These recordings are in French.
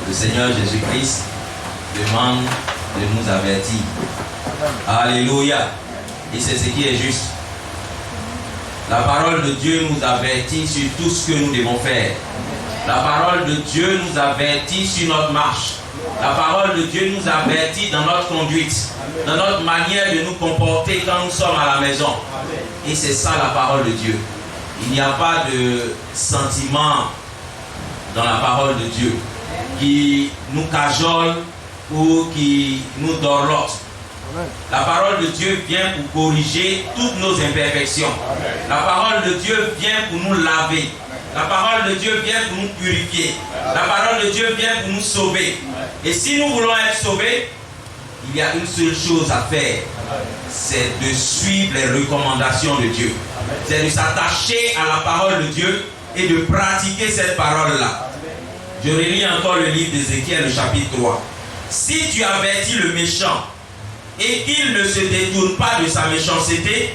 Le Seigneur Jésus-Christ demande de nous avertir. Alléluia. Et c'est ce qui est juste. La parole de Dieu nous avertit sur tout ce que nous devons faire. La parole de Dieu nous avertit sur notre marche. La parole de Dieu nous avertit dans notre conduite, dans notre manière de nous comporter quand nous sommes à la maison. Et c'est ça la parole de Dieu. Il n'y a pas de sentiment dans la parole de Dieu qui nous cajole ou qui nous dorlote. La parole de Dieu vient pour corriger toutes nos imperfections. La parole de Dieu vient pour nous laver. La parole de Dieu vient pour nous purifier. La parole de Dieu vient pour nous sauver. Et si nous voulons être sauvés, il y a une seule chose à faire. C'est de suivre les recommandations de Dieu. C'est de s'attacher à la parole de Dieu et de pratiquer cette parole-là. Je relis encore le livre d'Ézéchiel, le chapitre 3. Si tu avertis le méchant et qu'il ne se détourne pas de sa méchanceté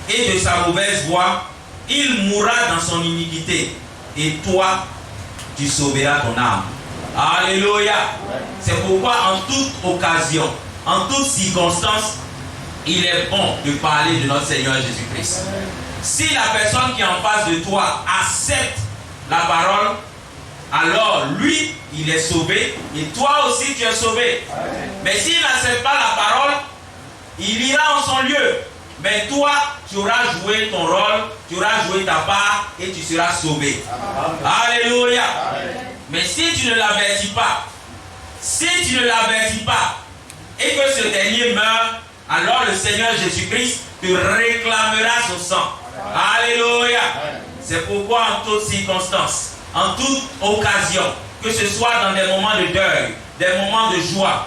et de sa mauvaise voie, il mourra dans son iniquité et toi, tu sauveras ton âme. Alléluia. C'est pourquoi en toute occasion, en toute circonstance, il est bon de parler de notre Seigneur Jésus-Christ. Si la personne qui est en face de toi accepte la parole, alors lui, il est sauvé et toi aussi tu es sauvé. Mais s'il n'accepte pas la parole, il ira en son lieu. Mais toi, tu auras joué ton rôle, tu auras joué ta part et tu seras sauvé. Alléluia. Mais si tu ne l'avertis pas, et que ce dernier meurt, alors le Seigneur Jésus-Christ te réclamera son sang. Alléluia. C'est pourquoi en toute circonstance, en toute occasion, que ce soit dans des moments de deuil, des moments de joie,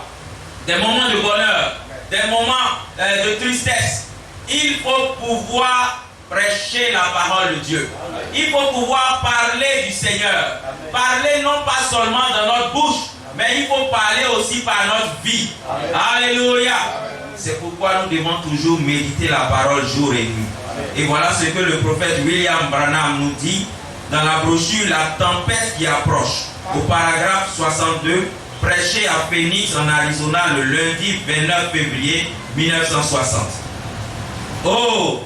des moments de bonheur, des moments de tristesse, il faut pouvoir prêcher la parole de Dieu. Il faut pouvoir parler du Seigneur. Parler non pas seulement dans notre bouche, mais il faut parler aussi par notre vie. Alléluia. C'est pourquoi nous devons toujours méditer la parole jour et nuit. Et voilà ce que le prophète William Branham nous dit dans la brochure La tempête qui approche, au paragraphe 62, prêché à Phoenix en Arizona le lundi 29 février 1960. Oh,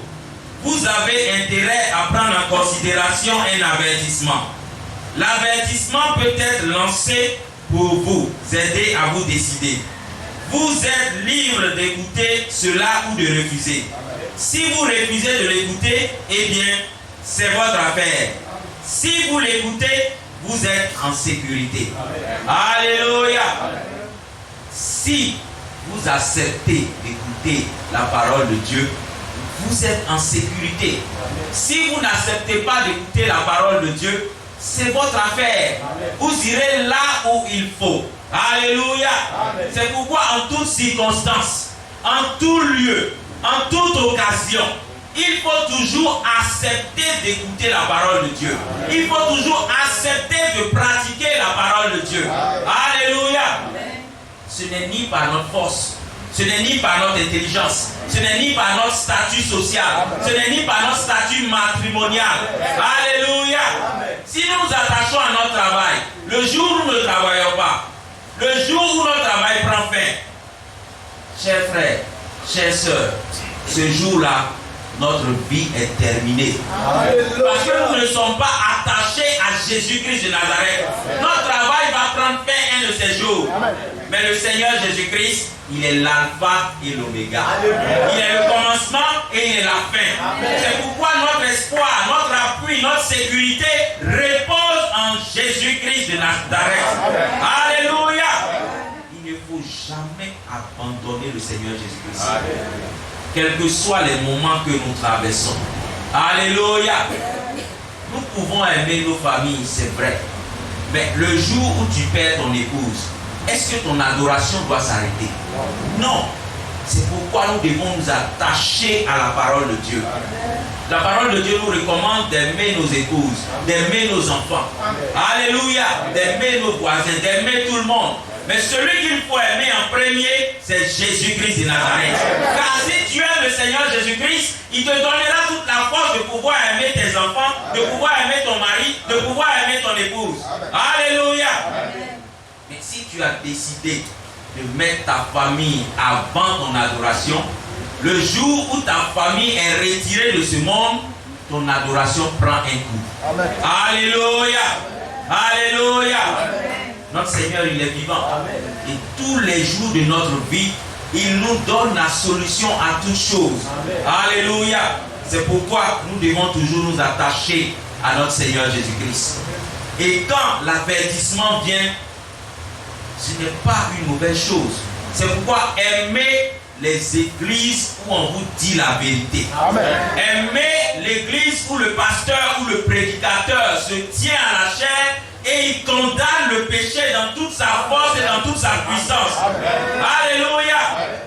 vous avez intérêt à prendre en considération un avertissement. L'avertissement peut être lancé pour vous aider à vous décider. Vous êtes libre d'écouter cela ou de refuser. Si vous refusez de l'écouter, eh bien, c'est votre affaire. Si vous l'écoutez, vous êtes en sécurité. Alléluia. Si vous acceptez d'écouter la parole de Dieu, vous êtes en sécurité. Si vous n'acceptez pas d'écouter la parole de Dieu, c'est votre affaire. Vous irez là où il faut. Alléluia. C'est pourquoi en toute circonstance, en tout lieu, en toute occasion, il faut toujours accepter d'écouter la parole de Dieu. Il faut toujours accepter de pratiquer la parole de Dieu. Alléluia. Ce n'est ni par notre force, ce n'est ni par notre intelligence, ce n'est ni par notre statut social, ce n'est ni par notre statut matrimonial. Alléluia. Si nous nous attachons à notre travail, le jour où nous ne travaillons pas, le jour où notre travail prend fin, chers frères, chères sœurs, ce jour-là, notre vie est terminée. Parce que nous ne sommes pas attachés à Jésus-Christ de Nazareth. Notre travail va prendre fin un de ces jours. Mais le Seigneur Jésus-Christ, il est l'alpha et l'oméga. Il est le commencement et il est la fin. C'est pourquoi notre espoir, notre appui, notre sécurité repose en Jésus-Christ de Nazareth. Alléluia. Il ne faut jamais abandonner le Seigneur Jésus-Christ. Quels que soient les moments que nous traversons. Alléluia. Nous pouvons aimer nos familles, c'est vrai. Mais le jour où tu perds ton épouse, est-ce que ton adoration doit s'arrêter? Non. C'est pourquoi nous devons nous attacher à la parole de Dieu. La parole de Dieu nous recommande d'aimer nos épouses, d'aimer nos enfants. Alléluia. D'aimer nos voisins, d'aimer tout le monde. Mais celui qu'il faut aimer en premier, c'est Jésus-Christ de Nazareth. Car si tu aimes le Seigneur Jésus-Christ, il te donnera toute la force de pouvoir aimer tes enfants, de pouvoir aimer ton mari, de pouvoir aimer ton épouse. Alléluia. Mais si tu as décidé de mettre ta famille avant ton adoration, le jour où ta famille est retirée de ce monde, ton adoration prend un coup. Amen. Alléluia. Alléluia. Amen. Notre Seigneur, il est vivant. Amen. Et tous les jours de notre vie, il nous donne la solution à toutes choses. Amen. Alléluia. C'est pourquoi nous devons toujours nous attacher à notre Seigneur Jésus-Christ. Et quand l'avertissement vient, ce n'est pas une mauvaise chose. C'est pourquoi aimer les églises où on vous dit la vérité. Amen. Aimer l'église où le pasteur ou le prédicateur se tient à la chair et il condamne le péché dans toute sa force et dans toute sa puissance. Amen. Alléluia. Amen.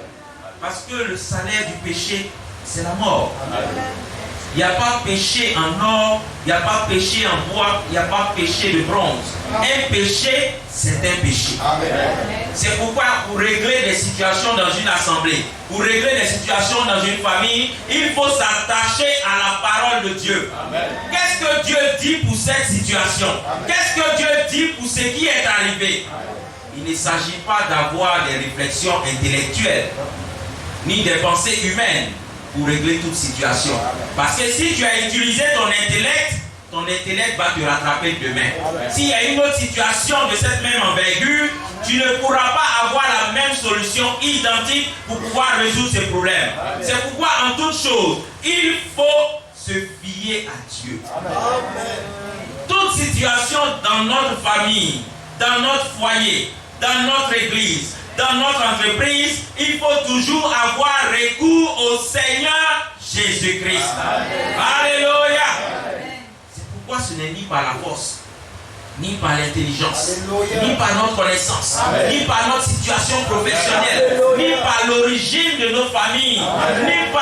Parce que le salaire du péché, c'est la mort. Amen. Il n'y a pas péché en or, il n'y a pas péché en bois, il n'y a pas péché de bronze. Un péché, c'est un péché. Amen. C'est pourquoi pour régler des situations dans une assemblée, pour régler des situations dans une famille, il faut s'attacher à la parole de Dieu. Amen. Qu'est-ce que Dieu dit pour cette situation? Qu'est-ce que Dieu dit pour ce qui est arrivé? Il ne s'agit pas d'avoir des réflexions intellectuelles, ni des pensées humaines pour régler toute situation. Parce que si tu as utilisé ton intellect va te rattraper demain. S'il y a une autre situation de cette même envergure, tu ne pourras pas avoir la même solution identique pour pouvoir résoudre ces problèmes. C'est pourquoi en toute chose, il faut se fier à Dieu. Toute situation dans notre famille, dans notre foyer, dans notre église, dans notre entreprise, il faut toujours avoir recours au Seigneur Jésus-Christ. Alléluia. C'est pourquoi ce n'est ni par la force, ni par l'intelligence, ni par notre connaissance, ni par notre situation professionnelle, ni par l'origine de nos familles, ni